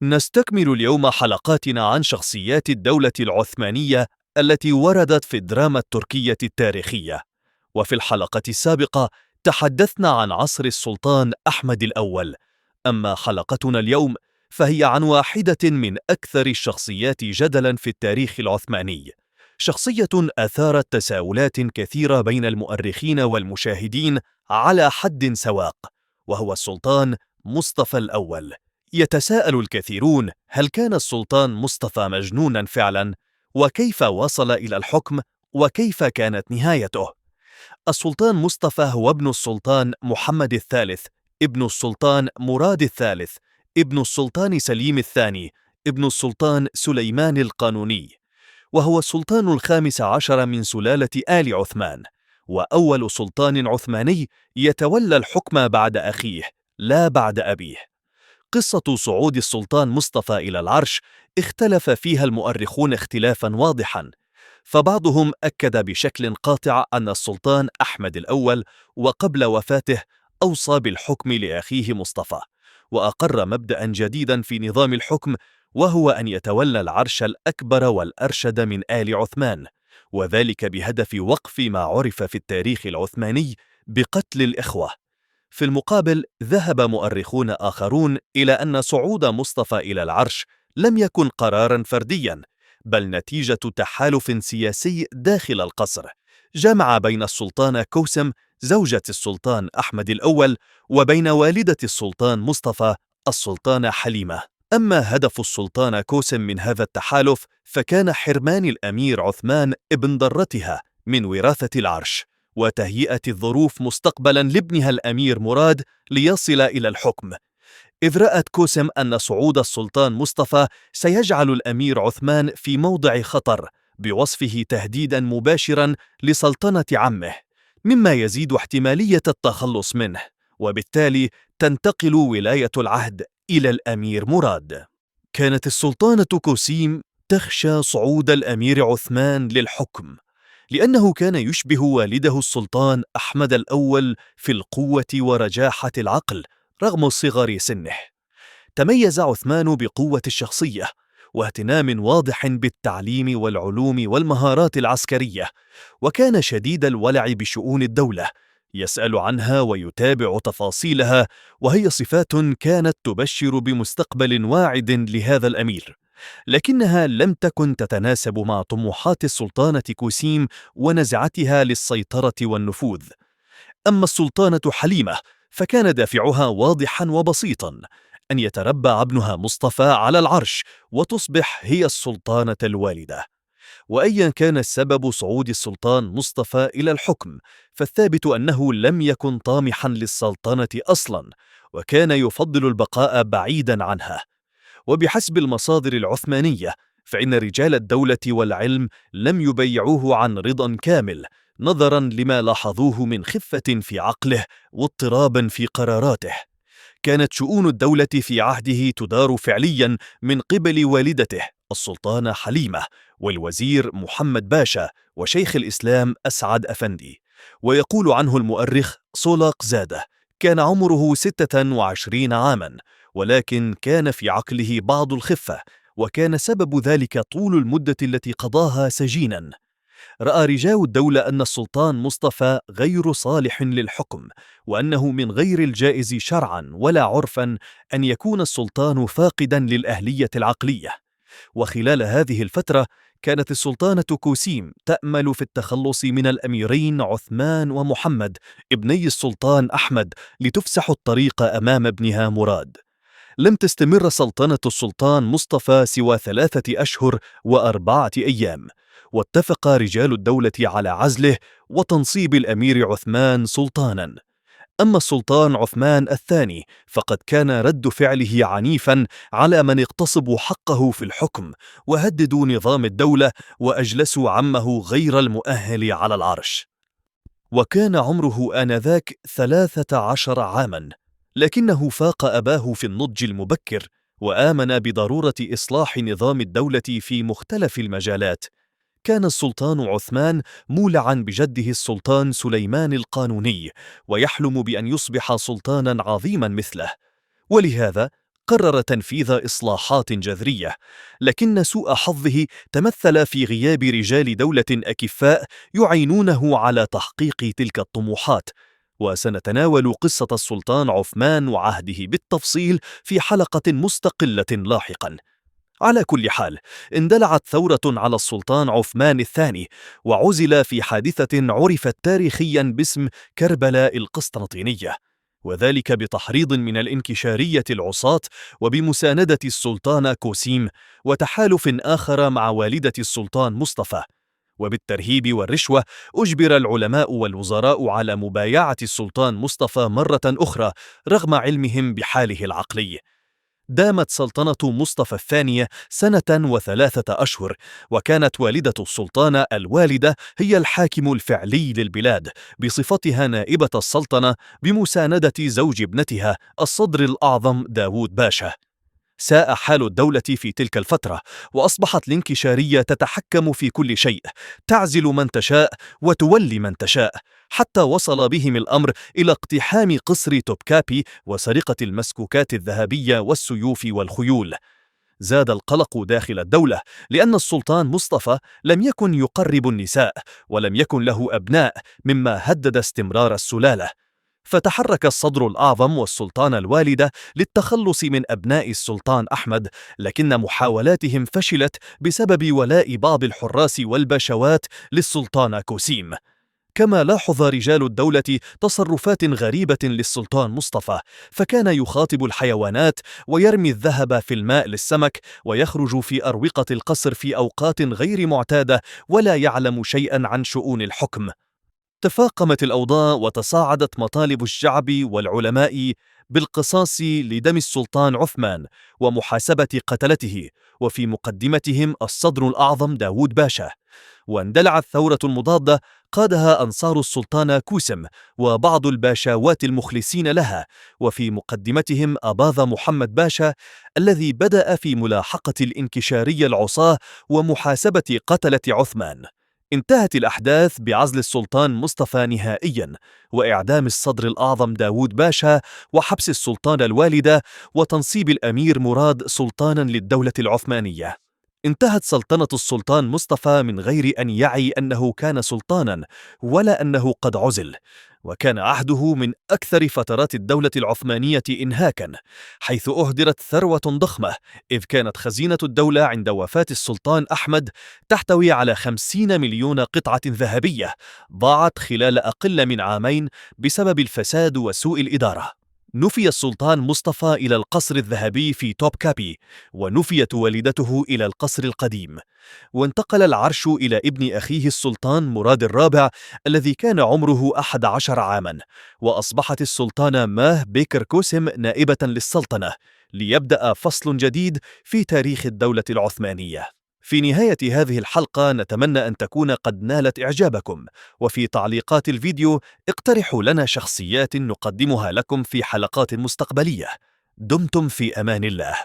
نستكمل اليوم حلقاتنا عن شخصيات الدولة العثمانية التي وردت في الدراما التركية التاريخية. وفي الحلقة السابقة تحدثنا عن عصر السلطان أحمد الأول. أما حلقتنا اليوم فهي عن واحدة من أكثر الشخصيات جدلاً في التاريخ العثماني، شخصية أثارت تساؤلات كثيرة بين المؤرخين والمشاهدين على حد سواق، وهو السلطان مصطفى الأول. يتساءل الكثيرون: هل كان السلطان مصطفى مجنوناً فعلاً؟ وكيف وصل إلى الحكم؟ وكيف كانت نهايته؟ السلطان مصطفى هو ابن السلطان محمد الثالث، ابن السلطان مراد الثالث، ابن السلطان سليم الثاني، ابن السلطان سليمان القانوني، وهو السلطان الخامس عشر من سلالة آل عثمان، وأول سلطان عثماني يتولى الحكم بعد أخيه لا بعد أبيه. قصة صعود السلطان مصطفى إلى العرش اختلف فيها المؤرخون اختلافاً واضحاً، فبعضهم أكد بشكل قاطع أن السلطان أحمد الأول وقبل وفاته أوصى بالحكم لأخيه مصطفى، وأقر مبدأ جديدا في نظام الحكم، وهو أن يتولى العرش الأكبر والأرشد من آل عثمان، وذلك بهدف وقف ما عرف في التاريخ العثماني بقتل الإخوة. في المقابل، ذهب مؤرخون آخرون إلى أن صعود مصطفى إلى العرش لم يكن قراراً فردياً، بل نتيجة تحالف سياسي داخل القصر، جمع بين السلطانة كوسم زوجة السلطان أحمد الأول وبين والدة السلطان مصطفى السلطانة حليمة. أما هدف السلطانة كوسم من هذا التحالف فكان حرمان الأمير عثمان ابن ضرتها من وراثة العرش، وتهيئة الظروف مستقبلاً لابنها الأمير مراد ليصل إلى الحكم، إذ رأت كوسم أن صعود السلطان مصطفى سيجعل الأمير عثمان في موضع خطر، بوصفه تهديداً مباشراً لسلطنة عمه، مما يزيد احتمالية التخلص منه، وبالتالي تنتقل ولاية العهد إلى الأمير مراد. كانت السلطانة كوسيم تخشى صعود الأمير عثمان للحكم، لأنه كان يشبه والده السلطان أحمد الأول في القوة ورجاحة العقل رغم صغر سنه. تميز عثمان بقوة الشخصية واهتمام واضح بالتعليم والعلوم والمهارات العسكرية، وكان شديد الولع بشؤون الدولة، يسأل عنها ويتابع تفاصيلها، وهي صفات كانت تبشر بمستقبل واعد لهذا الأمير، لكنها لم تكن تتناسب مع طموحات السلطانة كوسيم ونزعتها للسيطرة والنفوذ. أما السلطانة حليمة فكان دافعها واضحاً وبسيطاً: أن يتربع ابنها مصطفى على العرش وتصبح هي السلطانة الوالدة. وأيا كان السبب صعود السلطان مصطفى إلى الحكم، فالثابت أنه لم يكن طامحاً للسلطنة أصلاً، وكان يفضل البقاء بعيداً عنها. وبحسب المصادر العثمانية فإن رجال الدولة والعلم لم يبيعوه عن رضا كامل، نظراً لما لاحظوه من خفة في عقله واضطراباً في قراراته. كانت شؤون الدولة في عهده تدار فعلياً من قبل والدته السلطانة حليمة والوزير محمد باشا وشيخ الإسلام أسعد أفندي. ويقول عنه المؤرخ صولاق زادة: كان عمره 26 عاماً، ولكن كان في عقله بعض الخفة، وكان سبب ذلك طول المدة التي قضاها سجيناً. رأى رجال الدولة أن السلطان مصطفى غير صالح للحكم، وأنه من غير الجائز شرعاً ولا عرفاً أن يكون السلطان فاقداً للأهلية العقلية. وخلال هذه الفترة كانت السلطانة كوسيم تأمل في التخلص من الأميرين عثمان ومحمد ابني السلطان أحمد لتفسح الطريق أمام ابنها مراد. لم تستمر سلطنة السلطان مصطفى سوى 3 أشهر و4 أيام، واتفق رجال الدولة على عزله وتنصيب الأمير عثمان سلطاناً. أما السلطان عثمان الثاني فقد كان رد فعله عنيفاً على من اغتصبوا حقه في الحكم وهددوا نظام الدولة وأجلسوا عمه غير المؤهل على العرش. وكان عمره آنذاك 13 عاماً، لكنه فاق أباه في النضج المبكر، وآمن بضرورة إصلاح نظام الدولة في مختلف المجالات. كان السلطان عثمان مولعاً بجده السلطان سليمان القانوني، ويحلم بأن يصبح سلطاناً عظيماً مثله، ولهذا قرر تنفيذ إصلاحات جذرية، لكن سوء حظه تمثل في غياب رجال دولة أكفاء يعينونه على تحقيق تلك الطموحات. وسنتناول قصة السلطان عثمان وعهده بالتفصيل في حلقة مستقلة لاحقاً. على كل حال، اندلعت ثورة على السلطان عثمان الثاني، وعُزل في حادثة عرفت تاريخياً باسم كربلاء القسطنطينية، وذلك بتحريض من الإنكشارية العصاة وبمساندة السلطان كوسيم، وتحالف آخر مع والدة السلطان مصطفى. وبالترهيب والرشوة أجبر العلماء والوزراء على مبايعة السلطان مصطفى مرة أخرى رغم علمهم بحاله العقلي. دامت سلطنة مصطفى الثانية 1 و3 أشهر، وكانت والدة السلطان الوالدة هي الحاكم الفعلي للبلاد بصفتها نائبة السلطنة بمساندة زوج ابنتها الصدر الأعظم داوود باشا. ساء حال الدولة في تلك الفترة، وأصبحت الانكشارية تتحكم في كل شيء، تعزل من تشاء وتولي من تشاء، حتى وصل بهم الأمر إلى اقتحام قصر توبكابي وسرقة المسكوكات الذهبية والسيوف والخيول. زاد القلق داخل الدولة، لأن السلطان مصطفى لم يكن يقرب النساء، ولم يكن له أبناء، مما هدد استمرار السلالة. فتحرك الصدر الأعظم والسلطان الوالدة للتخلص من أبناء السلطان أحمد، لكن محاولاتهم فشلت بسبب ولاء بعض الحراس والباشوات للسلطان كوسيم. كما لاحظ رجال الدولة تصرفات غريبة للسلطان مصطفى، فكان يخاطب الحيوانات ويرمي الذهب في الماء للسمك، ويخرج في أروقة القصر في أوقات غير معتادة، ولا يعلم شيئا عن شؤون الحكم. تفاقمت الأوضاع وتصاعدت مطالب الشعب والعلماء بالقصاص لدم السلطان عثمان ومحاسبة قتلته، وفي مقدمتهم الصدر الأعظم داوود باشا. واندلعت ثورة مضادة قادها أنصار السلطان كوسم وبعض الباشاوات المخلصين لها، وفي مقدمتهم أباظة محمد باشا الذي بدأ في ملاحقة الإنكشارية العصاة ومحاسبة قتلة عثمان. انتهت الأحداث بعزل السلطان مصطفى نهائياً، وإعدام الصدر الأعظم داوود باشا، وحبس السلطان الوالدة، وتنصيب الأمير مراد سلطاناً للدولة العثمانية. انتهت سلطنة السلطان مصطفى من غير أن يعي أنه كان سلطاناً، ولا أنه قد عزل. وكان عهده من أكثر فترات الدولة العثمانية إنهاكاً، حيث أهدرت ثروة ضخمة، إذ كانت خزينة الدولة عند وفاة السلطان أحمد تحتوي على 50 مليون قطعة ذهبية ضاعت خلال أقل من عامين بسبب الفساد وسوء الإدارة. نفي السلطان مصطفى إلى القصر الذهبي في توبكابي، ونفيت والدته إلى القصر القديم، وانتقل العرش إلى ابن أخيه السلطان مراد الرابع الذي كان عمره 11 عاماً، وأصبحت السلطانة ماه بيكر كوسم نائبة للسلطنة، ليبدأ فصل جديد في تاريخ الدولة العثمانية. في نهاية هذه الحلقة نتمنى أن تكون قد نالت إعجابكم، وفي تعليقات الفيديو اقترحوا لنا شخصيات نقدمها لكم في حلقات مستقبلية. دمتم في أمان الله.